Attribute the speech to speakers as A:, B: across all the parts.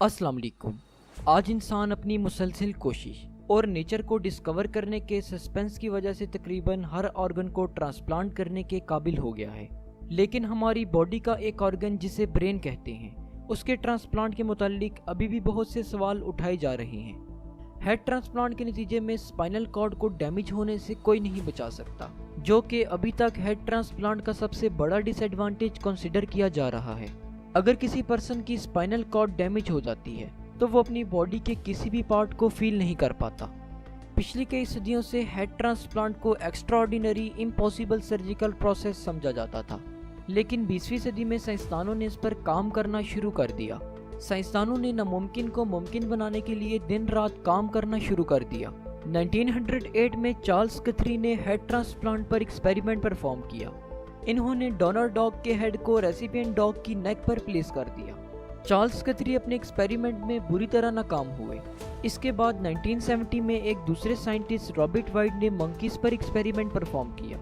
A: अस्सलाम वालेकुम। आज इंसान अपनी मुसलसल कोशिश और नेचर को डिस्कवर करने के सस्पेंस की वजह से तकरीबन हर ऑर्गन को ट्रांसप्लांट करने के काबिल हो गया है, लेकिन हमारी बॉडी का एक ऑर्गन जिसे ब्रेन कहते हैं, उसके ट्रांसप्लांट के मुतालिक अभी भी बहुत से सवाल उठाए जा रहे हैं। हेड ट्रांसप्लांट के नतीजे में स्पाइनल कॉर्ड को डैमेज होने से कोई नहीं बचा सकता, जो कि अभी तक हेड ट्रांसप्लांट का सबसे बड़ा डिसएडवांटेज कंसिडर किया जा रहा है। अगर किसी पर्सन की स्पाइनल कॉर्ड डैमेज हो जाती है तो वो अपनी बॉडी के किसी भी पार्ट को फील नहीं कर पाता। पिछली कई सदियों से हेड ट्रांसप्लांट को एक्स्ट्राऑर्डिनरी इम्पॉसिबल सर्जिकल प्रोसेस समझा जाता था, लेकिन 20वीं सदी में साइंसदानों ने इस पर काम करना शुरू कर दिया। साइंसदानों ने नामुमकिन को मुमकिन बनाने के लिए दिन रात काम करना शुरू कर दिया। 1908 में चार्ल्स गथरी ने हेड ट्रांसप्लांट पर एक्सपेरिमेंट परफॉर्म किया। इन्होंने डोनर डॉग के हेड को रेसिपिएंट डॉग की नेक पर प्लेस कर दिया। चार्ल्स गथरी अपने एक्सपेरिमेंट में बुरी तरह नाकाम हुए। इसके बाद 1970 में एक दूसरे साइंटिस्ट रॉबर्ट वाइट ने मंकीज पर एक्सपेरिमेंट परफॉर्म किया।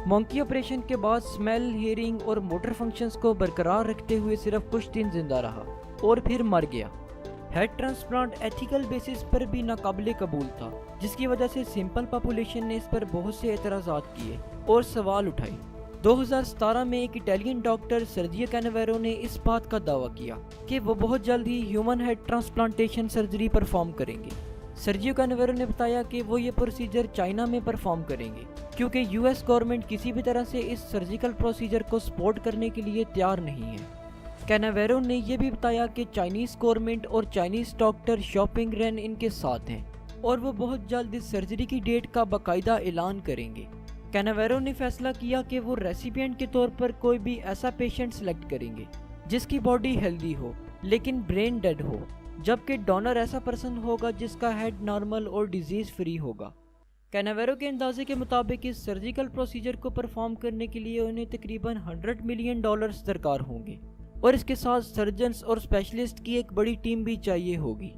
A: मंकी ऑपरेशन के बाद स्मेल, हियरिंग और मोटर फंक्शंस को बरकरार रखते हुए सिर्फ कुछ दिन जिंदा रहा और फिर मर गया। हेड ट्रांसप्लांट एथिकल बेसिस पर भी नाकाबिले कबूल था, जिसकी वजह से सिंपल पॉपुलेशन ने इस पर बहुत से एतराज़ात किए और सवाल उठाए। 2017 में एक इटालियन डॉक्टर सर्जियो कैनावेरो ने इस बात का दावा किया कि वो बहुत जल्द ही human head transplantation surgery perform करेंगे। सर्जियो कैनावेरो ने बताया कि वो ये प्रोसीजर चाइना में परफॉर्म करेंगे, क्योंकि यूएस गवर्नमेंट किसी भी तरह से इस सर्जिकल प्रोसीजर को सपोर्ट करने के लिए तैयार नहीं है। कैनावेरो ने यह भी बताया कि चाइनीज़ गवर्नमेंट और चाइनीज़ डॉक्टर शॉपिंग रेन इनके साथ हैं और वो बहुत जल्द इस सर्जरी की डेट का बाकायदा ऐलान करेंगे। कैनावेरो ने फैसला किया कि वो रेसिपिएंट के तौर पर कोई भी ऐसा पेशेंट सिलेक्ट करेंगे जिसकी बॉडी हेल्दी हो लेकिन ब्रेन डेड हो, जबकि डोनर ऐसा पर्सन होगा जिसका हेड नॉर्मल और डिजीज फ्री होगा। कैनावेरो के अंदाजे के मुताबिक इस सर्जिकल प्रोसीजर को परफॉर्म करने के लिए उन्हें तकरीबन $100 मिलियन दरकार होंगे और इसके साथ सर्जन्स और स्पेशलिस्ट की एक बड़ी टीम भी चाहिए होगी।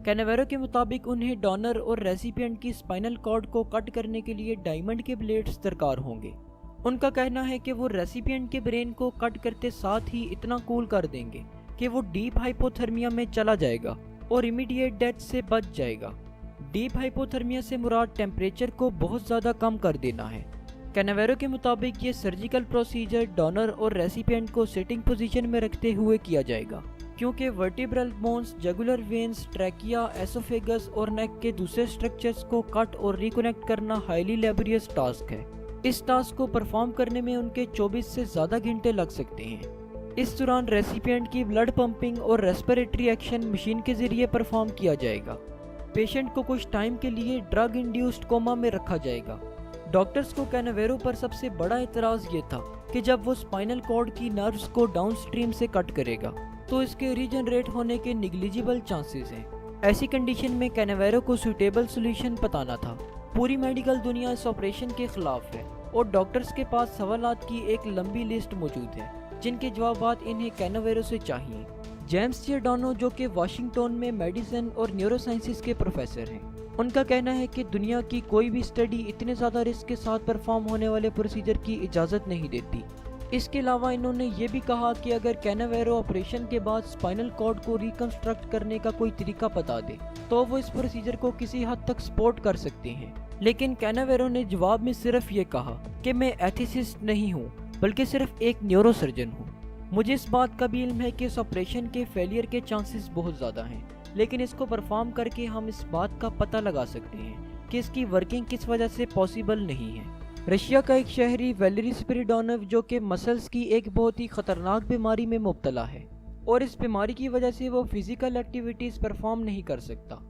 A: कैनावेरो के मुताबिक उन्हें डोनर और रेसिपिएंट की स्पाइनल कॉर्ड को कट करने के लिए डायमंड के ब्लेड्स दरकार होंगे। उनका कहना है कि वो रेसिपिएंट के ब्रेन को कट करते साथ ही इतना कूल कर देंगे कि वो डीप हाइपोथर्मिया में चला जाएगा और इमीडिएट डेथ से बच जाएगा। डीप हाइपोथर्मिया से मुराद टेम्परेचर को बहुत ज़्यादा कम कर देना है। कैनावेरो के मुताबिक ये सर्जिकल प्रोसीजर डोनर और रेसिपिएंट को सिटिंग पोजीशन में रखते हुए किया जाएगा, क्योंकि vertebral bones, jugular veins, trachea, oesophagus और नेक के दूसरे स्ट्रक्चर्स को कट और रिकनेक्ट करना हाईली लेबोरियस टास्क है। इस टास्क को परफॉर्म करने में उनके 24 से ज़्यादा घंटे लग सकते हैं। इस दौरान रेसिपिएंट की ब्लड पंपिंग और रेस्पिरेटरी एक्शन मशीन के जरिए परफॉर्म किया जाएगा। पेशेंट को कुछ टाइम के लिए ड्रग इंड्यूस्ड कोमा में रखा जाएगा। डॉक्टर्स को कैनावेरो पर सबसे बड़ा एतराज़ ये था कि जब वो स्पाइनल कॉर्ड की नर्व्स को डाउनस्ट्रीम से कट करेगा तो इसके रीजनरेट होने के निग्लिजिबल चांसेस हैं। ऐसी कंडीशन में कैनावेरो को सूटेबल सोल्यूशन बताना था। पूरी मेडिकल दुनिया इस ऑपरेशन के खिलाफ है और डॉक्टर्स के पास सवालात की एक लंबी लिस्ट मौजूद है जिनके जवाबात इन्हें कैनावेरो से चाहिए। जेम्स जियोर्डानो, जो कि वाशिंगटन में मेडिसिन और न्यूरोसाइंसिस के प्रोफेसर हैं, उनका कहना है कि दुनिया की कोई भी स्टडी इतने ज़्यादा रिस्क के साथ परफॉर्म होने वाले प्रोसीजर की इजाज़त नहीं देती। इसके अलावा इन्होंने ये भी कहा कि अगर कैनावेरो ऑपरेशन के बाद स्पाइनल कॉर्ड को रिकंस्ट्रक्ट करने का कोई तरीका बता दे तो वो इस प्रोसीजर को किसी हद तक सपोर्ट कर सकते हैं। लेकिन कैनावेरो ने जवाब में सिर्फ ये कहा कि मैं एथिसिस्ट नहीं हूँ, बल्कि सिर्फ एक न्यूरोसर्जन हूँ। मुझे इस बात का भी इल्म है कि इस ऑपरेशन के फेलियर के चांसेस बहुत ज़्यादा हैं, लेकिन इसको परफॉर्म करके हम इस बात का पता लगा सकते हैं कि इसकी वर्किंग किस वजह से पॉसिबल नहीं है। रशिया का एक शहरी वैलेरी स्पिरिडोनोव, जो कि मसल्स की एक बहुत ही ख़तरनाक बीमारी में मुब्तला है और इस बीमारी की वजह से वो फिज़िकल एक्टिविटीज़ परफॉर्म नहीं कर सकता।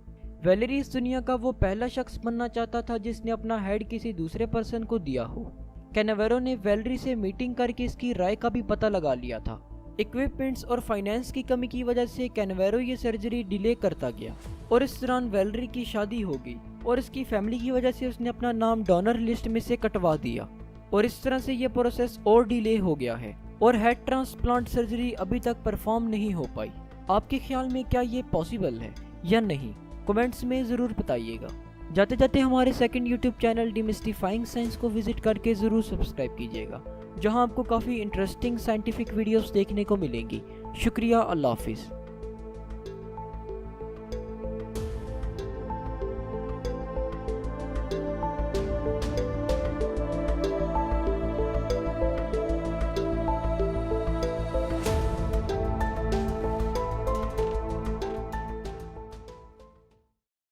A: वैलेरी इस दुनिया का वो पहला शख्स बनना चाहता था जिसने अपना हेड किसी दूसरे पर्सन को दिया हो। कैनावेरो ने वैलेरी से मीटिंग करके इसकी राय का भी पता लगा लिया था। इक्विपमेंट्स और फाइनेंस की कमी की वजह से कैनावेरो ये सर्जरी डिले करता गया और इस दौरान वैलेरी की शादी हो गई और इसकी फैमिली की वजह से उसने अपना नाम डोनर लिस्ट में से कटवा दिया और इस तरह से ये प्रोसेस और डिले हो गया है और हेड ट्रांसप्लांट सर्जरी अभी तक परफॉर्म नहीं हो पाई। आपके ख्याल में क्या ये पॉसिबल है या नहीं? कमेंट्स में ज़रूर बताइएगा। जाते जाते हमारे सेकंड यूट्यूब चैनल डिमिस्टिफाइंग साइंस को विजिट करके ज़रूर सब्सक्राइब कीजिएगा, जहां आपको काफ़ी इंटरेस्टिंग साइंटिफिक वीडियोस देखने को मिलेंगी। शुक्रिया, अल्लाह हाफिज़।